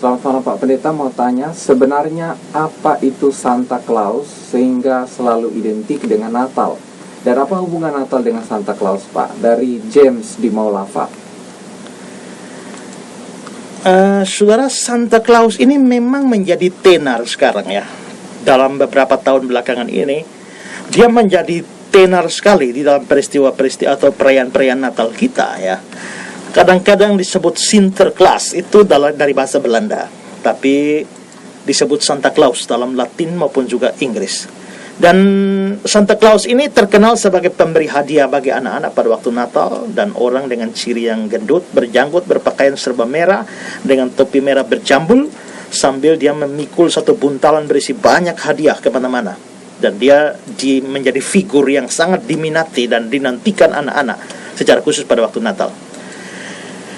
Selamat malam Pak Pendeta, mau tanya sebenarnya apa itu Santa Claus sehingga selalu identik dengan Natal? Dan apa hubungan Natal dengan Santa Claus Pak? Dari James di Maulava. Saudara, Santa Claus ini memang menjadi tenar sekarang ya. Dalam beberapa tahun belakangan ini, dia menjadi tenar sekali di dalam peristiwa-peristiwa atau perayaan-perayaan Natal kita ya. Kadang-kadang disebut Sinterklaas, itu dari bahasa Belanda, tapi disebut Santa Claus dalam Latin maupun juga Inggris. Dan Santa Claus ini terkenal sebagai pemberi hadiah bagi anak-anak pada waktu Natal, dan orang dengan ciri yang gendut, berjanggut, berpakaian serba merah, dengan topi merah berjambul, sambil dia memikul satu buntalan berisi banyak hadiah kemana-mana. Dan dia menjadi figur yang sangat diminati dan dinantikan anak-anak secara khusus pada waktu Natal.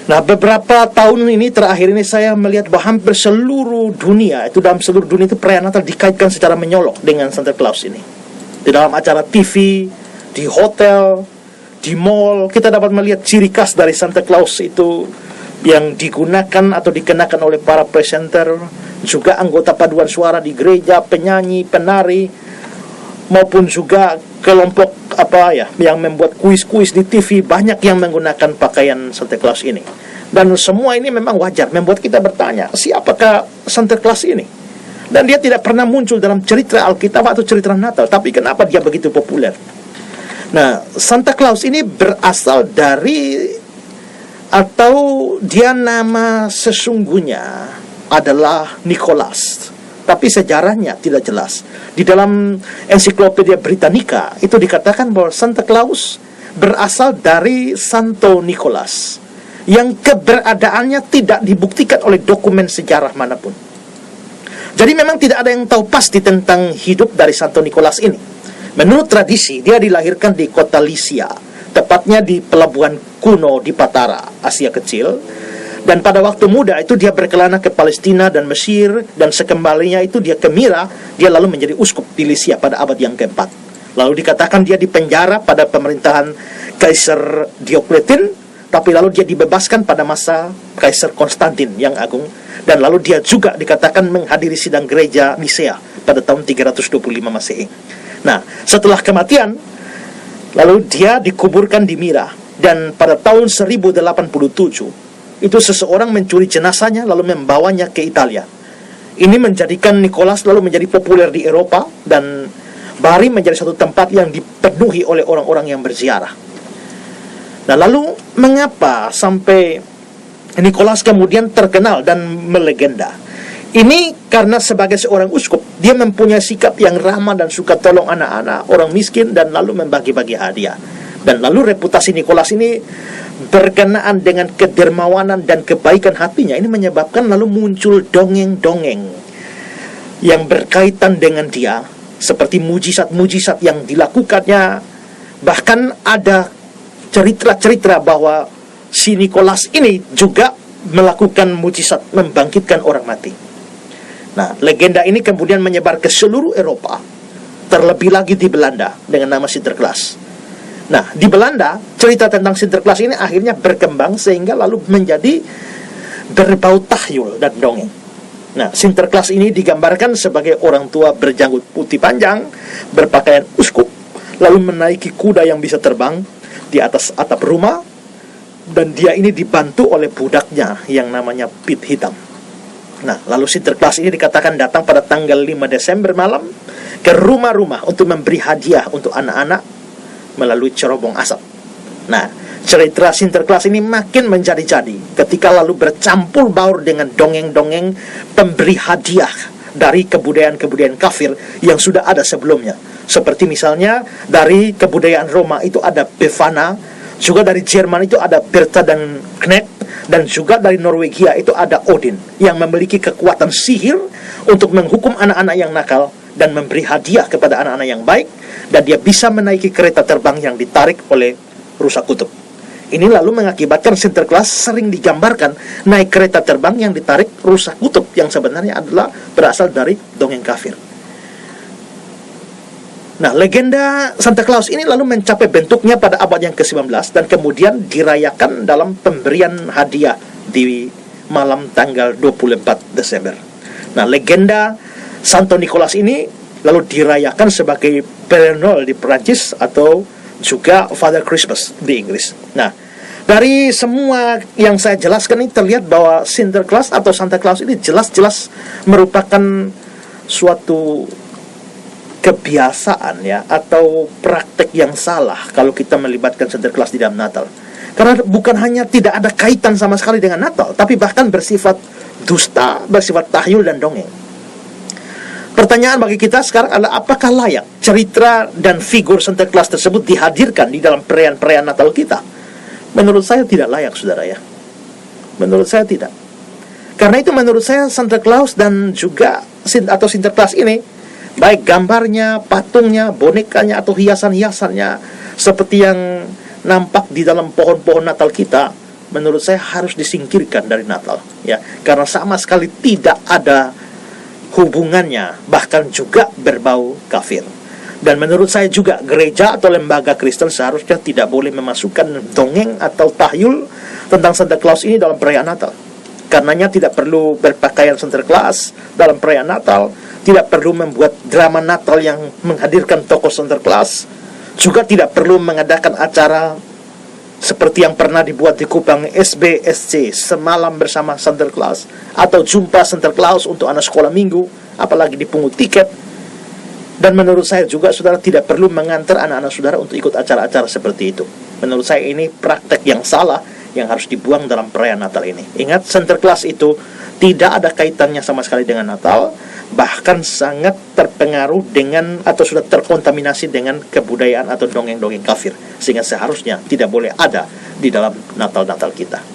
Nah, beberapa tahun ini terakhir ini saya melihat bahwa hampir seluruh dunia, itu dalam seluruh dunia itu perayaan Natal dikaitkan secara menyolok dengan Santa Claus ini. Di dalam acara TV, di hotel, di mall, kita dapat melihat ciri khas dari Santa Claus itu yang digunakan atau dikenakan oleh para presenter, juga anggota paduan suara di gereja, penyanyi, penari, maupun juga kelompok yang membuat kuis-kuis di TV, banyak yang menggunakan pakaian Santa Claus ini. Dan semua ini memang wajar, membuat kita bertanya, siapakah Santa Claus ini? Dan dia tidak pernah muncul dalam cerita Alkitab atau cerita Natal, tapi kenapa dia begitu populer? Nah, Santa Claus ini berasal dari, atau dia nama sesungguhnya adalah Nicholas, tapi sejarahnya tidak jelas. Di dalam Ensiklopedia Britannica itu dikatakan bahwa Santa Claus berasal dari Santo Nicholas, yang keberadaannya tidak dibuktikan oleh dokumen sejarah manapun. Jadi memang tidak ada yang tahu pasti tentang hidup dari Santo Nicholas ini. Menurut tradisi, dia dilahirkan di kota Lycia, tepatnya di pelabuhan kuno di Patara, Asia Kecil. Dan pada waktu muda itu dia berkelana ke Palestina dan Mesir, dan sekembalinya itu dia ke Mira, dia lalu menjadi uskup di Lycia pada abad yang keempat. Lalu dikatakan dia dipenjara pada pemerintahan Kaisar Diocletian, tapi lalu dia dibebaskan pada masa Kaisar Konstantin yang agung, dan lalu dia juga dikatakan menghadiri sidang gereja Nisea pada tahun 325 Masehi. Nah, setelah kematian, lalu dia dikuburkan di Mira, dan pada tahun 1087 itu seseorang mencuri jenazahnya lalu membawanya ke Italia. Ini menjadikan Nicholas lalu menjadi populer di Eropa, dan Bari menjadi satu tempat yang dipenuhi oleh orang-orang yang berziarah. Nah, lalu mengapa sampai Nicholas kemudian terkenal dan melegenda? Ini karena sebagai seorang uskup, dia mempunyai sikap yang ramah dan suka tolong anak-anak, orang miskin, dan lalu membagi-bagi hadiah. Dan lalu reputasi Nicholas ini berkenaan dengan kedermawanan dan kebaikan hatinya, ini menyebabkan lalu muncul dongeng-dongeng yang berkaitan dengan dia, seperti mujizat-mujizat yang dilakukannya. Bahkan ada cerita-cerita bahwa si Nicholas ini juga melakukan mujizat membangkitkan orang mati. Nah, legenda ini kemudian menyebar ke seluruh Eropa, terlebih lagi di Belanda dengan nama Sinterklaas. Nah, di Belanda, cerita tentang Sinterklaas ini akhirnya berkembang sehingga lalu menjadi berbau tahyul dan dongeng. Nah, Sinterklaas ini digambarkan sebagai orang tua berjanggut putih panjang, berpakaian uskup, lalu menaiki kuda yang bisa terbang di atas atap rumah, dan dia ini dibantu oleh budaknya yang namanya Pit Hitam. Nah, lalu Sinterklaas ini dikatakan datang pada tanggal 5 Desember malam ke rumah-rumah untuk memberi hadiah untuk anak-anak melalui cerobong asap. Nah, cerita Sinterklaas ini makin menjadi-jadi ketika lalu bercampur baur dengan dongeng-dongeng pemberi hadiah dari kebudayaan-kebudayaan kafir yang sudah ada sebelumnya. Seperti misalnya dari kebudayaan Roma itu ada Befana, juga dari Jerman itu ada Bertha dan Knut, dan juga dari Norwegia itu ada Odin yang memiliki kekuatan sihir untuk menghukum anak-anak yang nakal dan memberi hadiah kepada anak-anak yang baik, dan dia bisa menaiki kereta terbang yang ditarik oleh rusa kutub. Ini lalu mengakibatkan Sinterklaas sering digambarkan naik kereta terbang yang ditarik rusa kutub, yang sebenarnya adalah berasal dari dongeng kafir. Nah, legenda Santa Claus ini lalu mencapai bentuknya pada abad yang ke-19 dan kemudian dirayakan dalam pemberian hadiah di malam tanggal 24 Desember. Nah, legenda Santo Nicholas ini lalu dirayakan sebagai Père Noël di Perancis atau juga Father Christmas di Inggris. Nah, dari semua yang saya jelaskan ini terlihat bahwa Sinterklaas atau Santa Claus ini jelas-jelas merupakan suatu kebiasaan ya, atau praktek yang salah kalau kita melibatkan Sinterklaas di dalam Natal. Karena bukan hanya tidak ada kaitan sama sekali dengan Natal, tapi bahkan bersifat dusta, bersifat tahyul dan dongeng. Pertanyaan bagi kita sekarang adalah, apakah layak cerita dan figur Sinterklaas tersebut dihadirkan di dalam perayaan-perayaan Natal kita? Menurut saya tidak layak, saudara ya. Menurut saya tidak. Karena itu menurut saya Santa Claus dan juga atau Sinterklaas ini, baik gambarnya, patungnya, bonekanya atau hiasan-hiasannya seperti yang nampak di dalam pohon-pohon Natal kita, menurut saya harus disingkirkan dari Natal ya, karena sama sekali tidak ada hubungannya, bahkan juga berbau kafir. Dan menurut saya juga gereja atau lembaga Kristen seharusnya tidak boleh memasukkan dongeng atau tahyul tentang Santa Claus ini dalam perayaan Natal. Karenanya tidak perlu berpakaian Sinterklaas dalam perayaan Natal, tidak perlu membuat drama Natal yang menghadirkan tokoh Sinterklaas, juga tidak perlu mengadakan acara seperti yang pernah dibuat di Kupang SBSC, semalam bersama Sinterklaas, atau jumpa Sinterklaas untuk anak sekolah minggu, apalagi dipungut tiket. Dan menurut saya juga saudara tidak perlu mengantar anak-anak saudara untuk ikut acara-acara seperti itu. Menurut saya ini praktek yang salah yang harus dibuang dalam perayaan Natal ini. Ingat, Sinterklaas itu tidak ada kaitannya sama sekali dengan Natal, bahkan sangat terpengaruh dengan atau sudah terkontaminasi dengan kebudayaan atau dongeng-dongeng kafir, sehingga seharusnya tidak boleh ada di dalam Natal-Natal kita.